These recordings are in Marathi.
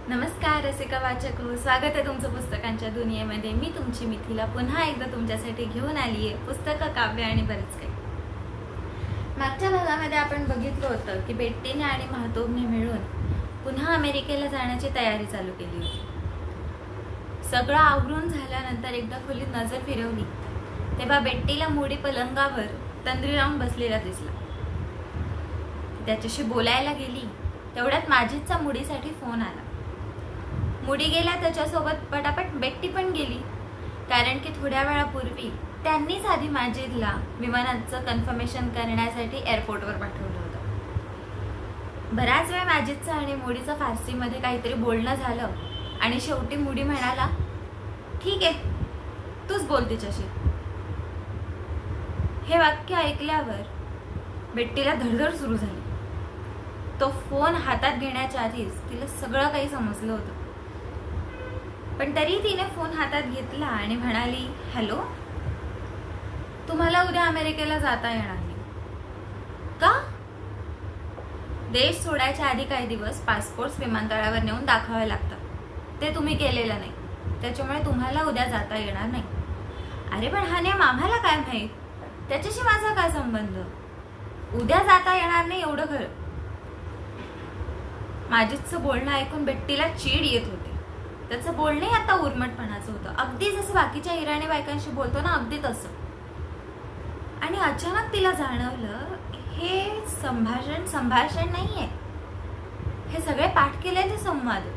नमस्कार रसिका वाचक हो, स्वागत आहे तुमचं पुस्तकांच्या दुनियेमध्ये। मी तुमची मिथिला पुन्हा एकदा तुमच्यासाठी घेऊन आली आहे पुस्तकं, काव्य आणि बरेच काही। मागच्या भागामध्ये आपण बघितलं होतं की बेट्टीने आणि महतोबने मिळून पुन्हा अमेरिकेला जाण्याची तयारी चालू केली होती। सगळं आवरून झाल्यानंतर एकदा खोलीत नजर फिरवली तेव्हा बेट्टीला मुडी पलंगावर तंद्री लावून बसलेला दिसला। त्याच्याशी बोलायला गेली तेवढ्यात माजिदचा मुडीसाठी फोन आला। मुडी गेला त्याच्यासोबत पटापट बेट्टी पण गेली, कारण की थोड्या वेळापूर्वी त्यांनीच आधी माजिदला विमानाचं कन्फर्मेशन करण्यासाठी एअरपोर्टवर पाठवलं होतं। बराच वेळ माजिदचं आणि मुडीचं फारसीमध्ये काहीतरी बोलणं झालं आणि शेवटी मुडी म्हणाला, ठीक आहे तूच बोल तिच्याशी। हे वाक्य ऐकल्यावर बेट्टीला धडधड सुरू झाली। तो फोन हातात घेण्याच्या आधीच तिला सगळं काही समजलं होतं, पण तरी तिने फोन हातात घेतला आणि म्हणाली, हॅलो, तुम्हाला उद्या अमेरिकेला जाता येणार नाही का? देश सोडायच्या आधी काही दिवस पासपोर्ट विमानतळावर नेऊन दाखवावे लागतात, ते तुम्ही केलेलं नाही, त्याच्यामुळे तुम्हाला उद्या जाता येणार नाही। अरे पण हा नेम आम्हाला काय माहित, त्याच्याशी माझा काय संबंध? उद्या जाता येणार नाही एवढं खरं। माजिदचं बोलणं ऐकून बेट्टीला चीड येत होती। त्याचं बोलणं आता उर्मटपणाचं होतं, अगदी जसं बाकीच्या इराणी बायकांशी बोलतो ना, अगदी तसं। आणि अचानक तिला जाणवलं हे संभाषण नाहीये, हे सगळे पाठ केलेले संवाद।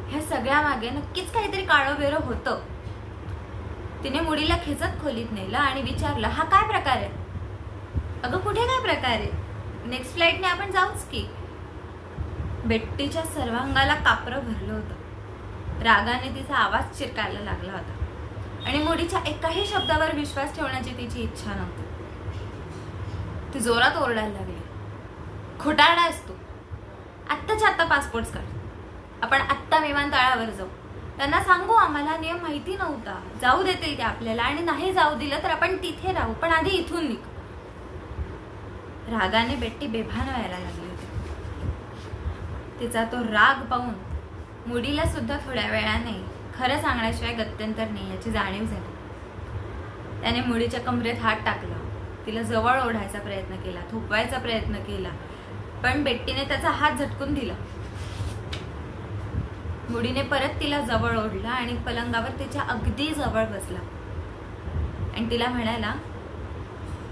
ह्या सगळ्या मागे नक्कीच काहीतरी काळोबेरं होतं। तिने मुडीला खेचत खोलीत नेलं आणि विचारलं, हा काय प्रकार आहे? अगं कुठे काय प्रकार आहे? नेक्स्ट फ्लाईटने आपण जाऊच की। बेट्टीच्या सर्वांगाला कापरं भरलं होतं। रागाने तिचा आवाज चिरकायला लागला होता आणि मुडीच्या एकाही शब्दावर विश्वास ठेवण्याची तिची इच्छा नव्हती। ती जोरात ओरडायला लागली, खोटारडा आहेस तू, आत्ताच्या आत्ता पासपोर्ट काढ, आपण आत्ता विमानतळावर जाऊ। त्यांना सांगू आम्हाला नियम माहिती नव्हता, जाऊ देतील ते आपल्याला, आणि नाही जाऊ दिलं तर आपण तिथे राहू, पण आधी इथून निघ। रागाने बेट्टी बेभान व्हायला लागली होती। तिचा तो राग पाहून मुडीला सुद्धा थोड्या वेळाने खरं सांगण्याशिवाय गत्यंतर नाही याची जाणीव झाली। त्याने मुडीच्या कमरेत हात टाकला, तिला जवळ ओढायचा प्रयत्न केला, थोपवायचा प्रयत्न केला, पण बेट्टीने त्याचा हात झटकून दिला। मुडीने परत तिला जवळ ओढला आणि पलंगावर तिच्या अगदी जवळ बसला आणि तिला म्हणाला,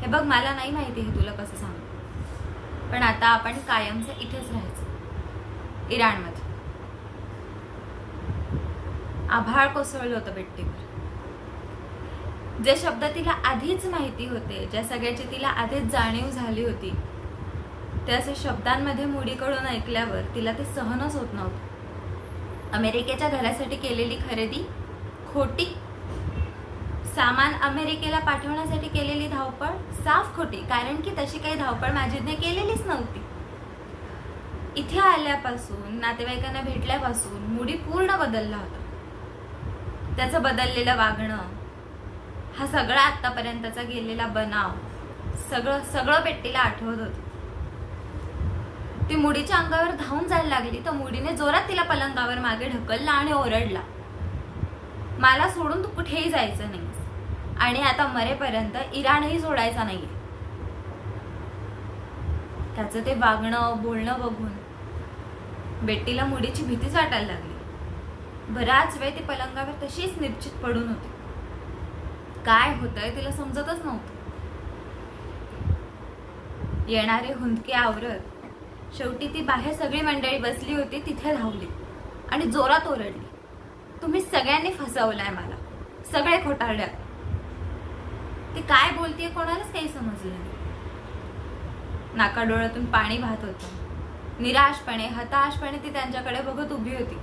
हे बघ, मला नाही माहिती हे तुला कसं सांगू, पण आता आपण कायमचं इथेच राहायचं, इराणमध्ये। आभाळ कोसळलं होतं बेट्टीवर। जे शब्द तिला आधीच माहिती होते, ज्या सगळ्याची तिला आधीच जाणीव झाली होती, ते असे शब्दांमध्ये मुडीकडून ऐकल्यावर तिला ते सहनच होत नव्हतं। अमेरिकेच्या घरासाठी केलेली खरेदी खोटी, सामान अमेरिकेला पाठवण्यासाठी केलेली धावपळ साफ खोटी, कारण की तशी काही धावपळ माजिदने केलेलीच नव्हती। इथे आल्यापासून, नातेवाईकांना भेटल्यापासून मुडी पूर्ण बदलला होता। त्याचं बदललेलं वागणं, हा सगळा आतापर्यंतचा गेलेला बनाव, सगळं बेट्टीला आठवत होतं। ती मुडीच्या अंगावर धावून जायला लागली तर मुडीने जोरात तिला पलंगावर मागे ढकलला आणि ओरडला, मला सोडून तू कुठेही जायचं नाहीस, आणि आता मरेपर्यंत इराणही सोडायचा नाहीये। त्याचं ते वागणं बोलणं बघून बेट्टीला मुडीची भीतीच वाटायला लागली। बराच वेळ ती पलंगावर तशीच निश्चित पडून होती। काय होतंय तिला समजतच नव्हतं। येणारे हुंदके आवरत शेवटी ती बाहेर सगळी मंडळी बसली होती तिथे धावली आणि जोरात ओरडली, तुम्ही सगळ्यांनी फसवलंय मला, सगळे खोटारड्यात। ती काय बोलतीये कोणालाच काही समजलं नाही। नाकाडोळ्यातून पाणी वाहत होतं। निराशपणे, हताशपणे ती त्यांच्याकडे बघत उभी होती।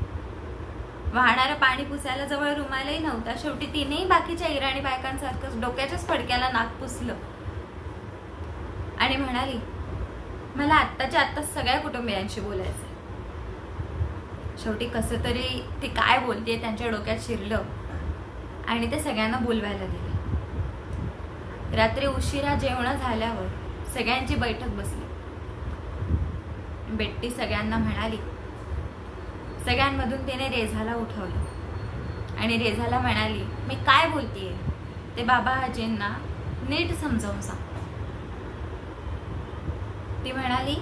वाहणारं पाणी पुसायला जवळ रुमालही नव्हता। शेवटी तिनेही बाकीच्या इराणी बायकांसारखंच डोक्याच्याच फडक्याला नाक पुसलं आणि म्हणाली, मला आत्ताच्या आत्ताच सगळ्या कुटुंबियांशी बोलायचंय। शेवटी कसं तरी ती काय बोलतेय त्यांच्या डोक्यात शिरलं आणि ते सगळ्यांना बोलवायला गेले। रात्री उशिरा जेवण झाल्यावर सगळ्यांची बैठक बसली। बेट्टी सगळ्यांना म्हणाली, सगळ्यांमधून तिने रेझाला उठवलं आणि रेझाला म्हणाली, मी काय बोलतीये ते बाबा आजींना नीट समजावून सांग. ती म्हणाली,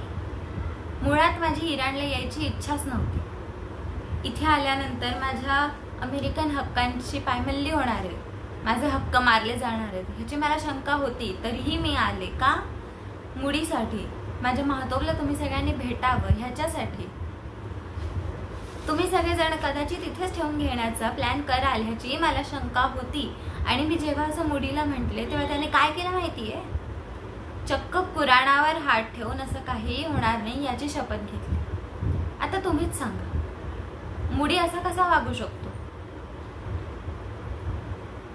मुळात माझी इराणला यायची इच्छाच नव्हती. इथे आल्यानंतर माझ्या अमेरिकन हक्कांची पायमल्ली होणार आहे, माझे हक्क मारले जाणार आहेत ह्याची मला शंका होती. तरीही मी आले. का? मुडीसाठी. माझ्या महातोबला तुम्ही सगळ्यांनी भेटावं ह्याच्यासाठी. तुम्ही सगळेजण कदाचित इथेच ठेवून घेण्याचा प्लॅन कराल ह्याची मला शंका होती. आणि मी जेव्हा असं मुडीला म्हटले तेव्हा त्याने काय केलं माहितीये? चक्क कुराणावर हात ठेवून असं काहीही होणार नाही याची शपथ घेतली. आता तुम्हीच सांगा, मुडी असा कसा वागू शकतो?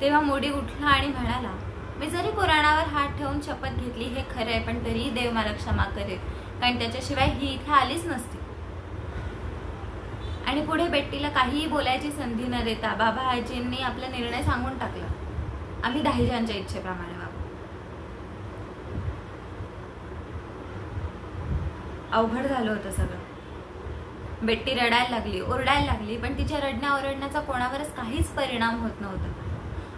तेव्हा मुडी उठला आणि म्हणाला, मी जरी कुराणावर हात ठेवून शपथ घेतली हे खरं आहे, पण तरीही देव मला क्षमा करेल, कारण त्याच्याशिवाय ही इथे आलीच नसती. आणि पुढे बेट्टीला काहीही बोलायची संधी न देता बाबा आजींनी आपला निर्णय सांगून टाकला, आम्ही दाहिजांच्या इच्छेप्रमाणे वागू. अवघड झालं होतं सगळं. बेट्टी रडायला लागली, ओरडायला लागली, पण तिच्या रडण्या ओरडण्याचा कोणावरच काहीच परिणाम होत नव्हता.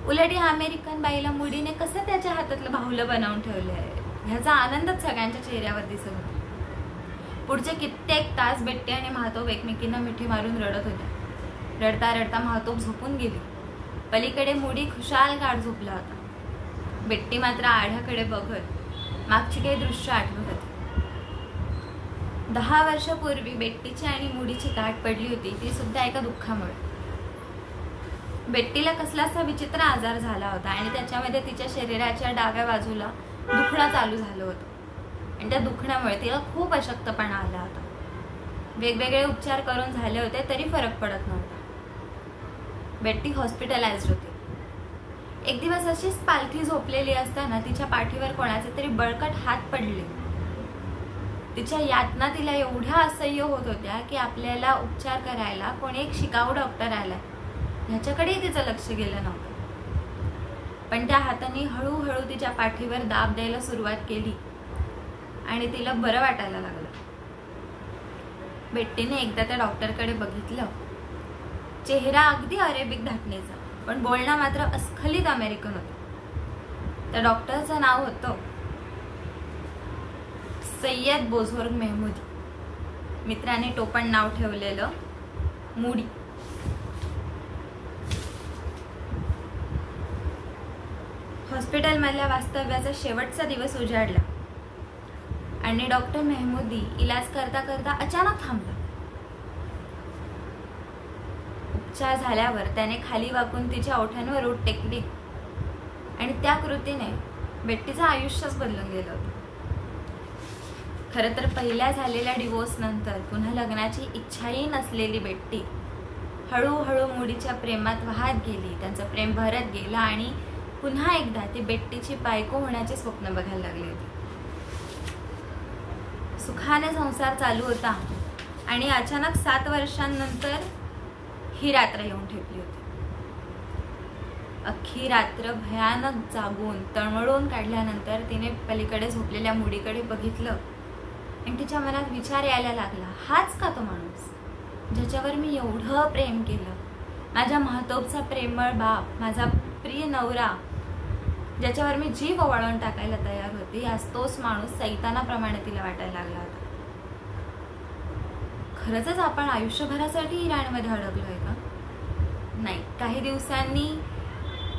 उलट या अमेरिकन बाईला मुडीने कसं त्याच्या हातातलं बाहुलं बनवून ठेवलंय ह्याचा आनंदच सगळ्यांच्या चेहऱ्यावर दिसत होता. पुढचे कित्येक तास बेट्टी आणि महातोब एकमेकींना मिठी मारून रडत होत्या. रडता रडता महातोब झोपून गेली. पलीकडे मुडी खुशाल गाढ झोपला होता. बेट्टी मात्र आढ्याकडे बघत मागची काही दृश्य आठवत होती. 10 वर्षापूर्वी बेट्टीची आणि मुडीची गाठ पडली होती, ती सुद्धा एका दुःखामुळे. बेट्टीला कसलासा विचित्र आजार झाला होता आणि त्याच्यामध्ये तिच्या शरीराच्या डाव्या बाजूला दुखणं चालू झालं होतं. आणि त्या दुखण्यामुळे तिला खूप अशक्तपणा आला होता. वेगवेगळे उपचार करून झाले होते तरी फरक पडत नव्हता. बेट्टी हॉस्पिटलाइज्ड होती. एक दिवस अशीच पालखी झोपलेली असताना तिच्या पाठीवर कोणाचे तरी बळकट हात पडले. तिच्या यातना तिला एवढ्या असह्य होत होत्या की आपल्याला उपचार करायला कोणी एक शिकाऊ डॉक्टर आलाय ह्याच्याकडेही तिचं लक्ष गेलं नव्हतं. पण त्या हाताने हळूहळू तिच्या पाठीवर दाब द्यायला सुरुवात केली आणि तिला बरं वाटायला लागलं. बेट्टीने एकदा त्या डॉक्टरकडे बघितलं. चेहरा अगदी अरेबिक धाटणीचा, पण बोलणं मात्र अस्खलित अमेरिकन होतं. त्या डॉक्टरचं नाव होतं सय्यद बोझोर्ग मेहमूदी. मित्राने टोपण नाव ठेवलेलं मुडी. हॉस्पिटलमधल्या वास्तव्याचा शेवटचा दिवस उजाडला आणि डॉक्टर मेहमूदी इलाज करता करता अचानक थांबला. उपचार झाल्यावर त्याने खाली वाकून तिच्या ओठांवर ओठ टेकली आणि त्या कृतीने बेट्टीचं आयुष्यच बदलून गेलं होतं. खरं तर पहिल्या झालेल्या डिवोर्स नंतर पुन्हा लग्नाची इच्छाही नसलेली बेट्टी हळूहळू मुडीच्या प्रेमात वाहत गेली. त्यांचं प्रेम भरत गेलं आणि पुन्हा एकदा ती बेट्टीची बायको होण्याचे स्वप्न बघायला लागली होती. सुखाने संसार चालू होता आणि अचानक 7 वर्षांनंतर ही रात्र येऊन ठेपली होती. अख्खी रात्र भयानक जागून तळमळून काढल्यानंतर तिने पलीकडे झोपलेल्या मुडीकडे बघितलं आणि तिच्या मनात विचार यायला लागला, हाच का तो माणूस ज्याच्यावर मी एवढं प्रेम केलं? माझ्या महातोबचा प्रेमळ बाप, माझा प्रिय नवरा, ज्याच्यावर मी जीव ओवाळून टाकायला तयार होती, आज तोच माणूस सैतानाप्रमाणे तिला वाटायला लागला होता. खरंच आपण आयुष्यभरासाठी इराणमध्ये अडकलोय का? नाही. काही दिवसांनी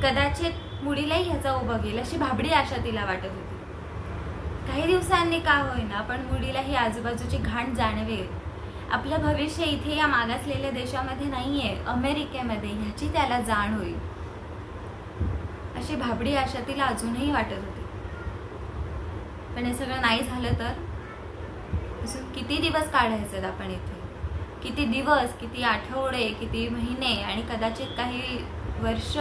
कदाचित मुडीलाही ह्याचा उभं गेल अशी भाबडी आशा तिला वाटत होती. काही दिवसांनी का होईना पण मुडीला ही आजूबाजूची घाण जाणवेल. आपलं भविष्य इथे या मागासलेल्या देशामध्ये नाहीये, अमेरिकेमध्ये, ह्याची त्याला जाण होईल अशी भाबडी आशा तिला अजूनही वाटत होती. पण हे सगळं नाही झालं तर किती दिवस काढायचे आपण इथे? किती दिवस, किती आठवडे, किती महिने आणि कदाचित काही वर्ष.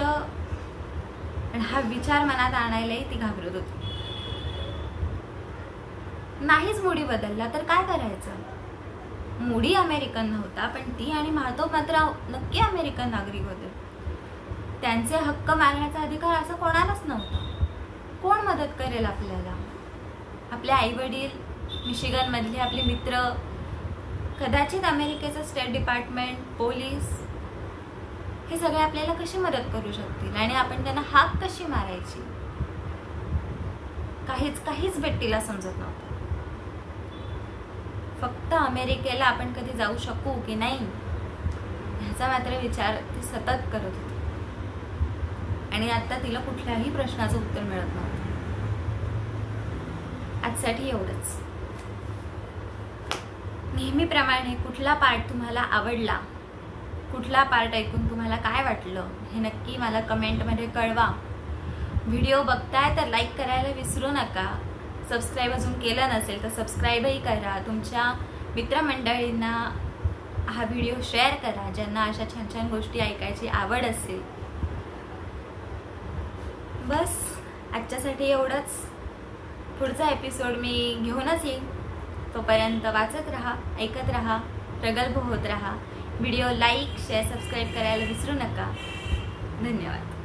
पण हा विचार मनात आणायलाही ती घाबरत होती. नाहीच मुडी बदलला तर काय करायचं? मुडी अमेरिकन नव्हता, पण ती आणि महातोब मात्र नक्की अमेरिकन नागरिक होते. त्यांचे हक्क मागण्याचा अधिकार असं कोणालाच नव्हता. कोण मदत करेल आपल्याला? आपले आई वडील, मिशिगन मधले आपले मित्र, कदाचित अमेरिकेचं स्टेट डिपार्टमेंट, पोलीस हे सगळे आपल्याला कशी मदत करू शकतील आणि आपण त्यांना हाक कशी मारायची, काहीच बेट्टीला समजत नव्हतं. फक्त अमेरिकेला आपण कधी जाऊ शकू की नाही ह्याचा मात्र विचार ती सतत करत होती. आणि आता तिला कुठल्याही प्रश्नाचं उत्तर मिळत नव्हतं. आजसाठी एवढंच. नेहमीप्रमाणे कुठला पार्ट तुम्हाला आवडला, कुठला पार्ट ऐकून तुम्हाला काय वाटलं हे नक्की मला कमेंटमध्ये कळवा. व्हिडिओ बघताय तर लाईक करायला विसरू नका. सबस्क्राईब अजून केलं नसेल तर सबस्क्राईबही करा. तुमच्या मित्रमंडळींना हा व्हिडिओ शेअर करा ज्यांना अशा छान छान गोष्टी ऐकायची आवड असेल. बस आजच्यासाठी एवढंच. पुढचा एपिसोड मी घेऊनच येईन. तोपर्यंत वाचत राहा, ऐकत राहा, प्रगल्भ होत राहा. व्हिडिओ लाईक, शेअर, सबस्क्राईब करायला विसरू नका. धन्यवाद.